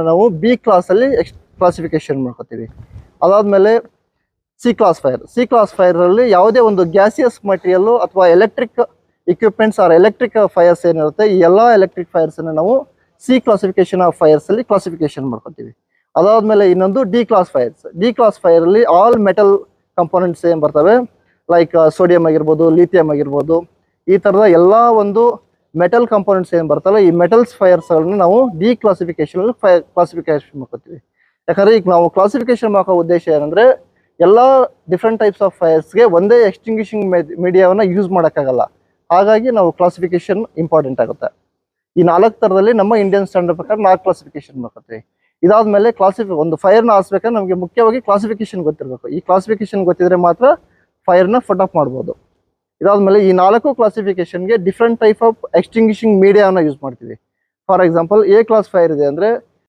ನಾವು ಬಿ ಕ್ಲಾಸಲ್ಲಿ ಕ್ಲಾಸಿಫಿಕೇಶನ್ ಮಾಡ್ಕೋತೀವಿ. ಅದಾದಮೇಲೆ ಸಿ ಕ್ಲಾಸ್ ಫೈರಲ್ಲಿ ಯಾವುದೇ ಒಂದು ಗ್ಯಾಸಿಯಸ್ ಮಟೀರಿಯಲ್ಲು ಅಥವಾ electric equipments or electric fires ಏನಿರುತ್ತೆ, ಈ ಎಲ್ಲ ಎಲೆಕ್ಟ್ರಿಕ್ ಫೈರ್ಸನ್ನು ನಾವು ಸಿ ಕ್ಲಾಸಿಫಿಕೇಶನ್ ಆಫ್ ಫೈರ್ಸಲ್ಲಿ ಕ್ಲಾಸಿಫಿಕೇಶನ್ ಮಾಡ್ಕೋತೀವಿ. ಅದಾದಮೇಲೆ ಇನ್ನೊಂದು ಡಿ ಕ್ಲಾಸ್ ಫೈರಲ್ಲಿ ಆಲ್ ಮೆಟಲ್ ಕಂಪೋನೆಂಟ್ಸ್ ಏನು ಬರ್ತವೆ, ಲೈಕ್ ಸೋಡಿಯಂ ಆಗಿರ್ಬೋದು, ಲಿಥಿಯಂ ಆಗಿರ್ಬೋದು, ಈ ಥರದ ಎಲ್ಲ ಒಂದು ಮೆಟಲ್ ಕಂಪೋನೆಂಟ್ಸ್ ಏನು ಬರ್ತಲ್ಲ, ಈ ಮೆಟಲ್ಸ್ ಫೈರ್ಸ್ಗಳನ್ನ ನಾವು ಡಿ ಕ್ಲಾಸಿಫಿಕೇಶನ್ ಮಾಡ್ಕೋತೀವಿ. ಯಾಕಂದರೆ ಈಗ ನಾವು ಕ್ಲಾಸಿಫಿಕೇಶನ್ ಮಾಡೋ ಉದ್ದೇಶ ಏನಂದರೆ ಎಲ್ಲ ಡಿಫ್ರೆಂಟ್ ಟೈಪ್ಸ್ ಆಫ್ ಫೈರ್ಸ್ಗೆ ಒಂದೇ ಎಕ್ಸ್ಟಿಂಗ್ವಿಷಿಂಗ್ ಮೀಡಿಯಾವನ್ನು ಯೂಸ್ ಮಾಡೋಕ್ಕಾಗಲ್ಲ. ಹಾಗಾಗಿ ನಾವು ಕ್ಲಾಸಿಫಿಕೇಶನ್ ಇಂಪಾರ್ಟೆಂಟ್ ಆಗುತ್ತೆ. ಈ 4 ಥರದಲ್ಲಿ ನಮ್ಮ ಇಂಡಿಯನ್ ಸ್ಟ್ಯಾಂಡರ್ಡ್ ಪ್ರಕಾರ 4 ಕ್ಲಾಸಿಫಿಕೇಶನ್ ಮಾಡ್ಕೋತೀವಿ. ಇದಾದ್ಮೇಲೆ ಒಂದು ಫೈರ್ನ ಆರಿಸ್ಬೇಕಾದ್ರೆ ನಮಗೆ ಮುಖ್ಯವಾಗಿ ಕ್ಲಾಸಿಫಿಕೇಶನ್ ಗೊತ್ತಿರಬೇಕು. ಈ ಕ್ಲಾಸಿಫಿಕೇಶನ್ ಗೊತ್ತಿದ್ರೆ ಮಾತ್ರ ಫೈರ್ನ ಫಟ್ ಆಫ್ ಮಾಡ್ಬೋದು. ಇದಾದ್ಮೇಲೆ ಈ 4 ಕ್ಲಾಸಿಫಿಕೇಶನ್ಗೆ ಡಿಫ್ರೆಂಟ್ ಟೈಪ್ ಆಫ್ ಎಕ್ಸ್ಟಿಂಗ್ವಿಷಿಂಗ್ ಮೀಡಿಯಾವನ್ನು ಯೂಸ್ ಮಾಡ್ತೀವಿ. For example A class fire ಇದೆ ಅಂದರೆ